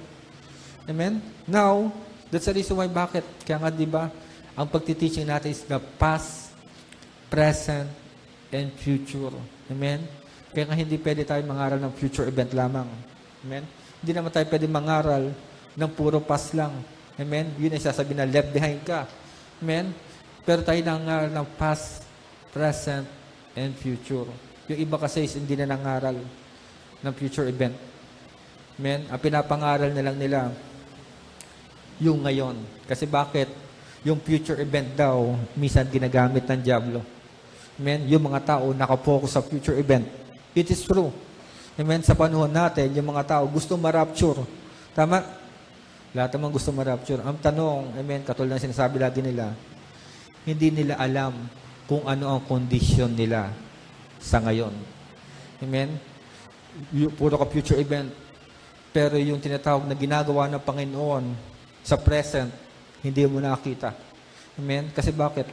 Amen? Now, that's the reason why bakit. Kaya nga diba, ang pagtiteaching natin is the past, present, and future. Amen? Kaya nga hindi pwede tayo mangaral ng future event lamang. Amen? Hindi naman tayo pwede mangaral ng puro past lang. Amen? Yun ay sasabihin na left behind ka. Amen? Pero tayo nangaral ng past, present, and future. Yung iba kasi is hindi na nangaral ng future event. Amen? Ang pinapangaral na lang nila yung ngayon. Kasi bakit? Yung future event daw, minsan ginagamit ng diablo. Amen? Yung mga tao nakapokus sa future event. It is true. Amen? Sa panahon natin, yung mga tao gusto ma-rapture. Tama? Lahat naman gusto ma-rapture. Ang tanong, amen, katulad ng sinasabi lagi nila, hindi nila alam kung ano ang condition nila sa ngayon. Amen? Puro ka future event. Pero yung tinatawag na ginagawa ng Panginoon sa present, hindi mo nakakita. Amen? Kasi bakit?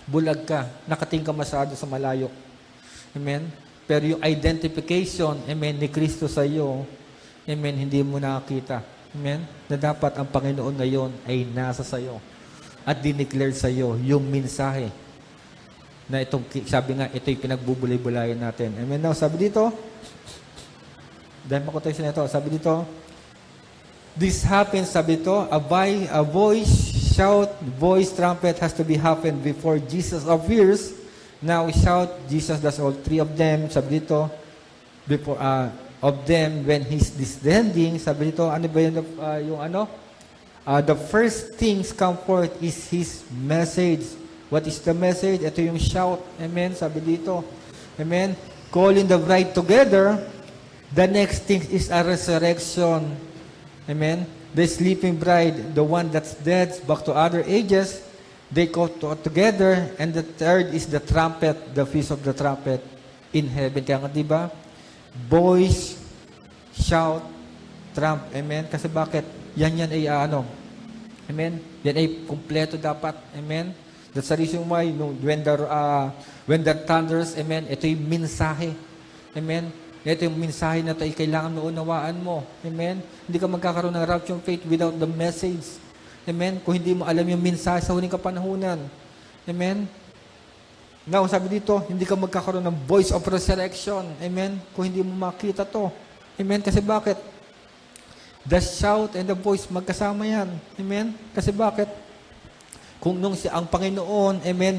Bulag ka. Nakating ka masyado sa malayo. Amen? Pero yung identification, amen, ni Kristo sa iyo, amen, hindi mo nakakita. Amen? Na dapat ang Panginoon ngayon ay nasa sayo at dineclare sa iyo yung mensahe na itong, sabi nga, ito'y pinagbubulay-bulayan natin. Amen? Now, sabi dito, dahil makutoy siya nito, sabi dito, this happens, sabi dito, a voice, shout, voice, trumpet has to be happen before Jesus appears. Now, shout, Jesus does all three of them. Sabi dito, before, of them when He's descending, sabi dito, ano ba yung the first things come forth is His message. What is the message? Ito yung shout. Amen? Sabi dito. Amen? Calling the bride together. The next thing is a resurrection. Amen? The sleeping bride, the one that's dead, back to other ages, they go together. And the third is the trumpet, the feast of the trumpet in heaven. Kaya nga, di ba? Voice, shout, trump. Amen? Kasi bakit? Yan ay Amen? Yan ay kumpleto dapat. Amen? That's the reason why when the thunders, amen, ito yung mensahe. Amen? Ito yung mensahe na ito ay kailangan maunawaan mo. Amen? Hindi ka magkakaroon ng rapture faith without the message. Amen? Kung hindi mo alam yung mensahe sa huling kapanahunan. Amen? Now, sabi dito, hindi ka magkakaroon ng voice of resurrection. Amen? Kung hindi mo makita to. Amen? Kasi bakit? The shout and the voice, magkasama yan. Amen? Kasi bakit? Kung ang Panginoon, amen,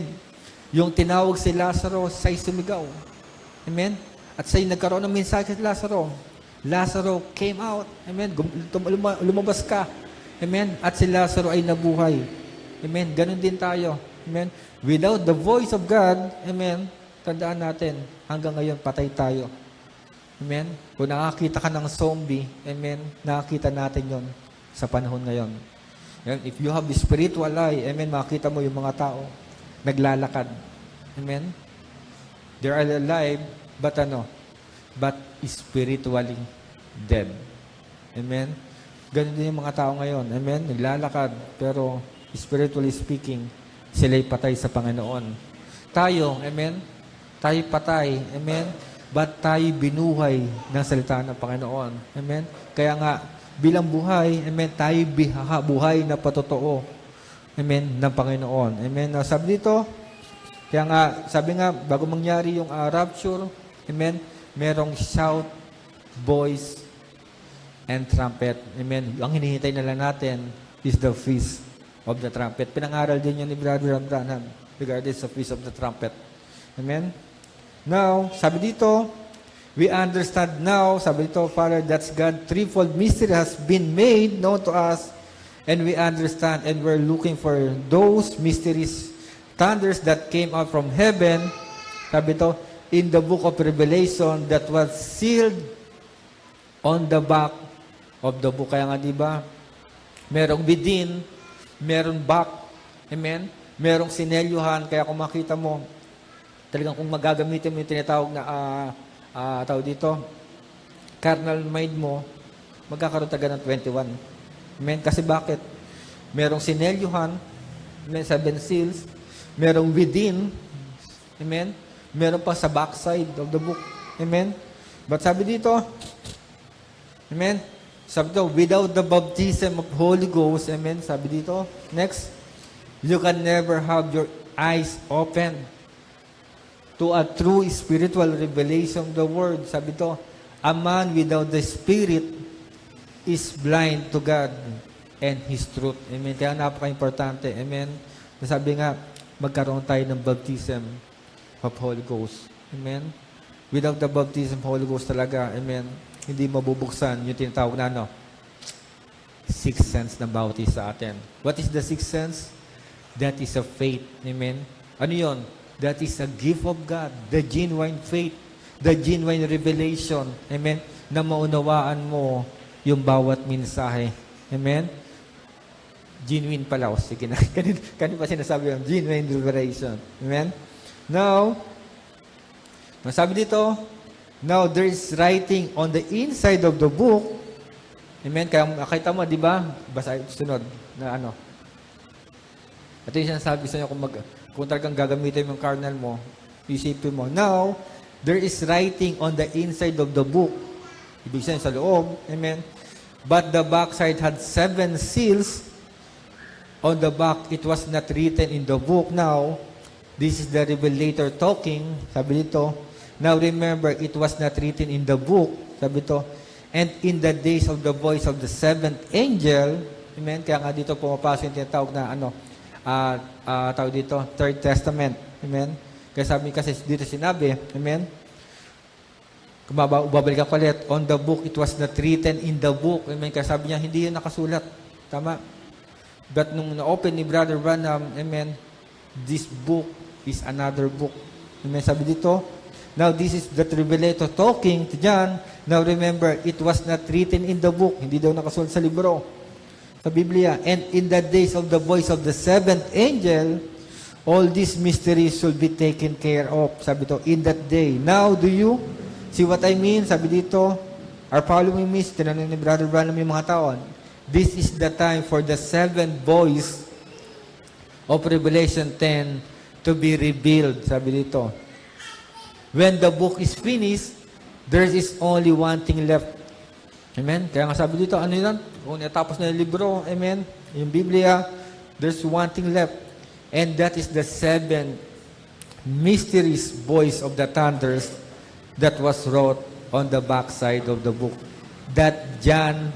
yung tinawag si Lazaro, siya'y sumigaw. Amen? At siya'y nagkaroon ng mensahe kay Lazaro. Lazaro came out. Amen? Lumabas ka. Amen? At si Lazaro ay nabuhay. Amen? Ganon din tayo. Amen? Without the voice of God, amen, tandaan natin, hanggang ngayon, patay tayo. Amen? Kung nakakita ka ng zombie, amen, nakakita natin yon sa panahon ngayon. Amen? If you have the spiritual eye, amen, makita mo yung mga tao, naglalakad. Amen? They are alive, but spiritually dead. Amen? Ganun din yung mga tao ngayon. Amen? Naglalakad, pero spiritually speaking, sila'y patay sa Panginoon. Tayo, amen? Tayo patay, amen? Ba't tayo binuhay ng salita ng Panginoon? Amen? Kaya nga, bilang buhay, amen, tayo buhay na patotoo, amen, ng Panginoon. Amen? Now, sabi dito, kaya nga, sabi nga, bago mangyari yung rapture, amen, merong shout, voice, and trumpet. Amen? Ang hinihintay na lang natin is the feast of the trumpet. Pinangaral din yun ni Brother Branham regarding sa feast of the trumpet. Amen? Now, sabi dito, we understand now, sabi dito, Father, that's God threefold mystery has been made known to us, And we understand and we're looking for those mysteries, thunders that came out from heaven, sabi to, in the book of Revelation that was sealed on the back of the book. Kaya nga, di ba? Merong within, merong back. Amen? Merong sinelyuhan. Kaya kung makita mo, talagang kung magagamitin mo yung tinatawag na, tawag dito, carnal mind mo, magkakaroon taga ng 21. Amen? Kasi bakit? Merong sinelyuhan, may 7 seals, merong within, amen? Meron pa sa backside of the book. Amen? But sabi dito, amen? Sabi dito, without the baptism of Holy Ghost, amen? Sabi dito, next, you can never have your eyes open to a true spiritual revelation of the Word. Sabi dito, a man without the Spirit is blind to God and His truth. Amen? Kaya napaka-importante. Amen? Sabi nga, magkaroon tayo ng baptism of Holy Ghost. Amen? Without the baptism of Holy Ghost talaga, amen, hindi mabubuksan yung tinatawag na ano, sixth sense na bautis sa atin. What is the sixth sense? That is a faith. Amen? Ano yun? That is a gift of God. The genuine faith. The genuine revelation. Amen? Na maunawaan mo yung bawat mensahe. Amen? Genuine pala. O, sige na. Kanina pa sinasabi yung genuine revelation. Amen? Now, masabi dito, now there is writing on the inside of the book. Amen? Kaya makita mo, di ba? Basta sunod na ano. Ito yung sinasabi sa inyo kung talagang gagamitin yung carnal mo, isipin mo. Now, there is writing on the inside of the book. Ibig sabihin sa loob. Amen? But the backside had 7 seals. On the back, it was not written in the book. Now, this is the revelator talking. Sabi dito, now remember, it was not written in the book. Sabi dito, and in the days of the voice of the 7th angel, amen, kaya nga dito pumapasok yung tinatawag na ano, tawag dito, Third Testament. Amen? Kaya sabi kasi dito sinabi, amen? Kung babalikan ko ulit, on the book, it was not written in the book. Amen? Kaya sabi niya, hindi yun nakasulat. Tama? But nung na-open ni Brother Branham, amen, this book is another book. Amen? Sabi dito, now this is the revelator talking to John. Now remember, it was not written in the book. Hindi daw nakasulat sa libro. Sa Biblia. And in the days of the voice of the 7th angel, all these mysteries should be taken care of. Sabi to, in that day. Now, do you see what I mean? Sabi dito, our following me, tinanong ni Brother Branham yung mga taon, this is the time for the 7th voice of Revelation 10 to be revealed. Sabi dito, when the book is finished, there is only one thing left. Amen? Kaya nga sabi dito, ano yun? Kung natapos na yung libro, amen, yung Biblia, there's one thing left. And that is the 7 mysterious voice of the thunders that was wrote on the backside of the book that John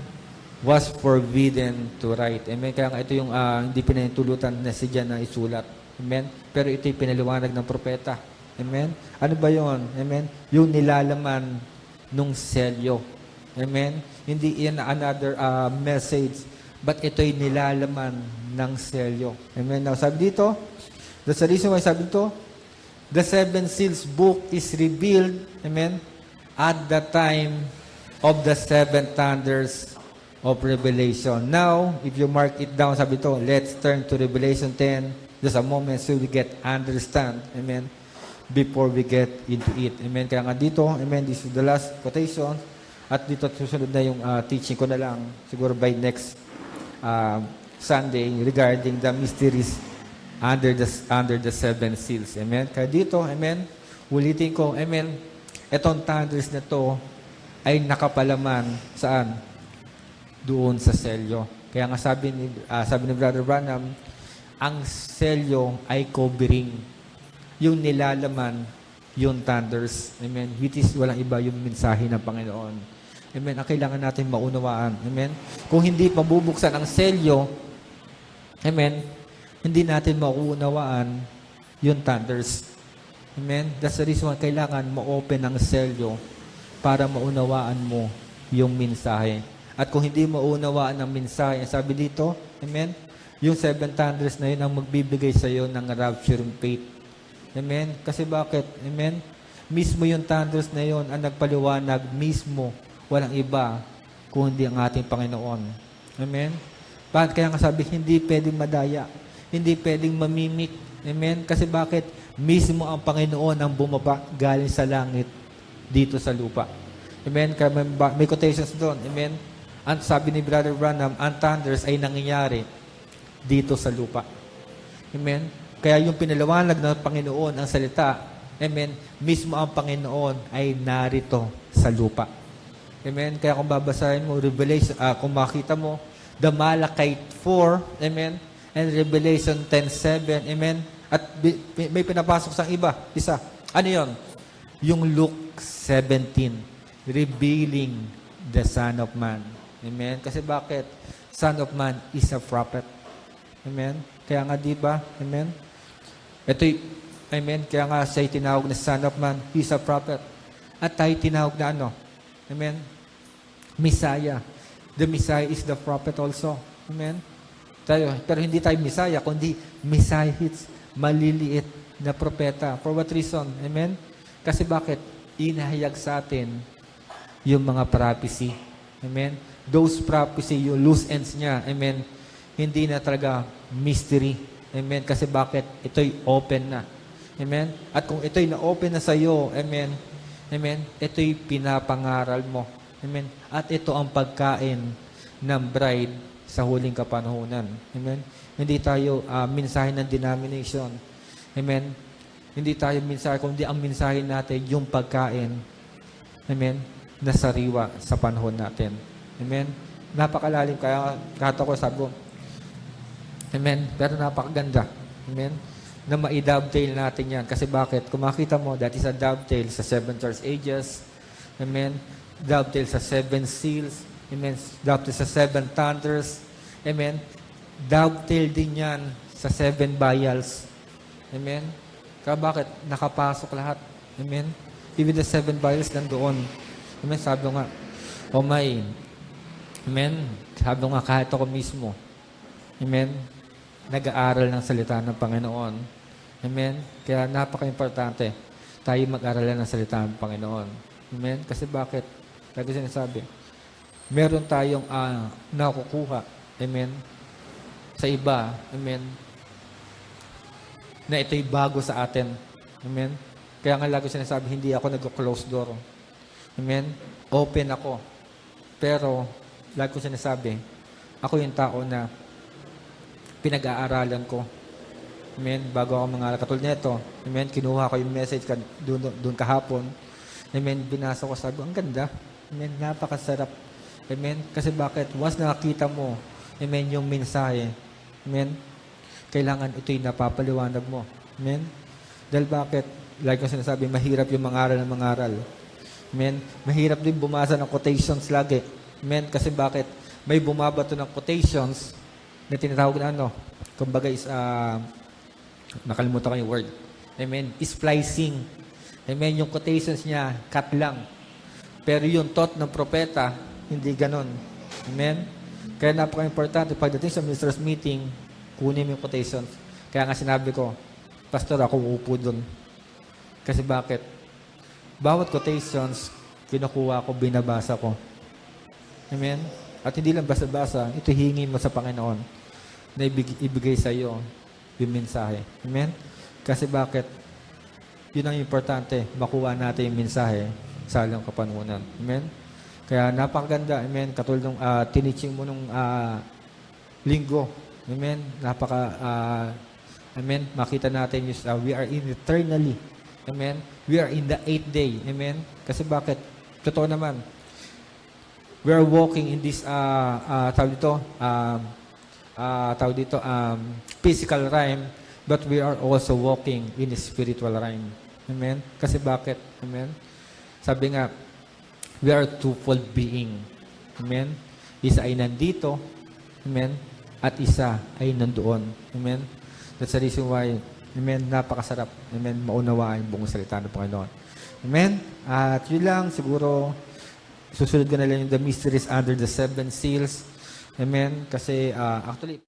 was forbidden to write. Amen? Kaya nga ito yung hindi pinahintulutan na si John na isulat. Amen? Pero ito yung pinaliwanag ng propeta. Amen? Ano ba yun? Amen? Yung nilalaman nung selyo. Amen? Hindi yan another message, but ito'y nilalaman ng selyo. Amen? Now, sabi dito, that's the reason why sabi dito, the 7 seals book is revealed, amen, at the time of the 7 thunders of Revelation. Now, if you mark it down, sabi dito, let's turn to Revelation 10, just a moment so we get understand, amen, before we get into it. Amen? Kaya nga dito, amen, this is the last quotation. At dito susunod na yung teaching ko na lang, siguro by next Sunday, regarding the mysteries under the 7 seals. Amen? Kaya dito, amen, ulitin ko, amen, etong thunders na to ay nakapalaman saan? Doon sa selyo. Kaya nga sabi ni Brother Branham, ang selyo ay covering. Yung nilalaman, yung thunders. Amen? Which is walang iba yung mensahe ng Panginoon. Amen? Ang kailangan natin maunawaan. Amen? Kung hindi mabubuksan ang selyo, amen, hindi natin mauunawaan yung thunders. Amen? That's the reason why kailangan ma-open ang selyo para maunawaan mo yung mensahe. At kung hindi maunawaan ng mensahe, sabi dito, amen, yung 7 thunders na yun ang magbibigay sa iyo ng rapturing faith. Amen? Kasi bakit? Amen? Mismo yung thunders na yun ang nagpaliwanag mismo, walang iba, kung hindi ang ating Panginoon. Amen? Kaya nga sabi, hindi pwedeng madaya. Hindi pwedeng mamimik. Amen? Kasi bakit? Mismo ang Panginoon ang bumaba galing sa langit dito sa lupa. Amen? Kaya may quotations doon. Amen? Ang sabi ni Brother Branham, ang thunders ay nangyayari dito sa lupa. Amen? Kaya yung pinaliwanag ng Panginoon ang salita, amen, mismo ang Panginoon ay narito sa lupa. Amen? Kaya kung babasahin mo, Revelation, kung makita mo, the Malachite 4, amen, and Revelation 10:7, amen, at may pinapasok sa isa. Ano yon? Yung Luke 17, revealing the Son of Man. Amen? Kasi bakit? Son of Man is a prophet. Amen? Kaya nga, di ba? Amen? Amen? Kaya nga, siya'y tinawag na Son of Man. He's a prophet. At tayo tinawag na ano? Amen? Messiah. The Messiah is the prophet also. Amen? Pero hindi tayo Messiah, kundi Messiah is maliliit na propeta. For what reason? Amen? Kasi bakit? Inahayag sa atin yung mga prophecy. Amen? Those prophecy, yung loose ends niya. Amen? Hindi na talaga mystery. Amen? Kasi bakit? Ito'y open na. Amen? At kung ito'y na-open na sa iyo, amen? Amen? Ito'y pinapangaral mo. Amen? At ito ang pagkain ng bride sa huling kapanahunan. Amen? Hindi tayo mensahe ng denomination. Amen? Hindi tayo mensahe, kundi ang mensahe natin yung pagkain. Amen? Na sariwa sa panahon natin. Amen? Napakalalim. Kaya kahit ako sabi ko, amen? Pero napakaganda. Amen? Na ma-dovetail natin yan. Kasi bakit? Kung makita mo, that is a dovetail sa 7 church ages. Amen? Dovetail sa 7 seals. Amen? Dovetail sa 7 thunders. Amen? Dovetail din yan sa 7 vials. Amen? Kaya bakit? Nakapasok lahat. Amen? Even the 7 vials nandoon. Amen? Sabi nga, oh my. Amen? Sabi nga, kahit ako mismo. Amen? Nag-aaral ng salita ng Panginoon. Amen? Kaya napaka-importante tayo mag-aaral ng salita ng Panginoon. Amen? Kasi bakit? Lagi sinasabi, meron tayong nakukuha. Amen? Sa iba. Amen? Na ito'y bago sa atin. Amen? Kaya nga lagi sinasabi, hindi ako nag-close door. Amen? Open ako. Pero, lagi ko sinasabi, ako yung tao na pinag-aaralan ko. Amen? Bago ako mangaral. Katulad nito. Amen? Kinuha ko yung message doon kahapon. Amen? Binasa ko, sabi, ang ganda. Amen? Napakasarap. Amen? Kasi bakit? Once nakakita mo, amen, yung mensahe. Amen? Kailangan ito'y napapaliwanag mo. Amen? Dahil bakit? Like ko sinasabi, mahirap yung mangaral ng mangaral. Amen? Mahirap din bumasa ng quotations lagi. Amen? Kasi bakit? May bumabato ng quotations na tinatawag na ano, kumbaga is, nakalimutan ko yung word. Amen? Splicing. Amen? Yung quotations niya, cut lang. Pero yung thought ng propeta, hindi ganon. Amen? Kaya napaka-importante, pagdating sa minister's meeting, kunin mo yung quotations. Kaya nga sinabi ko, Pastor, ako uupo dun. Kasi bakit? Bawat quotations, kinukuha ko, binabasa ko. Amen? At hindi lang basa-basa, ito hingi mo sa Panginoon na ibigay sa iyo yung mensahe. Amen? Kasi bakit? Yun ang importante, makuha natin yung mensahe sa alang kapanahunan. Amen? Kaya napakaganda. Amen? Katulad ng teaching mo nung linggo. Amen? Amen? Makita natin yung we are in eternally. Amen? We are in the 8th day. Amen? Kasi bakit? Totoo naman. We are walking in this physical realm, but we are also walking in a spiritual realm. Amen? Kasi bakit? Amen? Sabi nga, we are twofold being. Amen? Isa ay nandito. Amen? At isa ay nandoon. Amen? That's the reason why, amen, napakasarap. Amen? Maunawaan yung buong salita ng Panginoon. Amen? At yun lang, siguro, susunod ko na lang yung the mysteries under the seven seals. Amen? Kasi actually,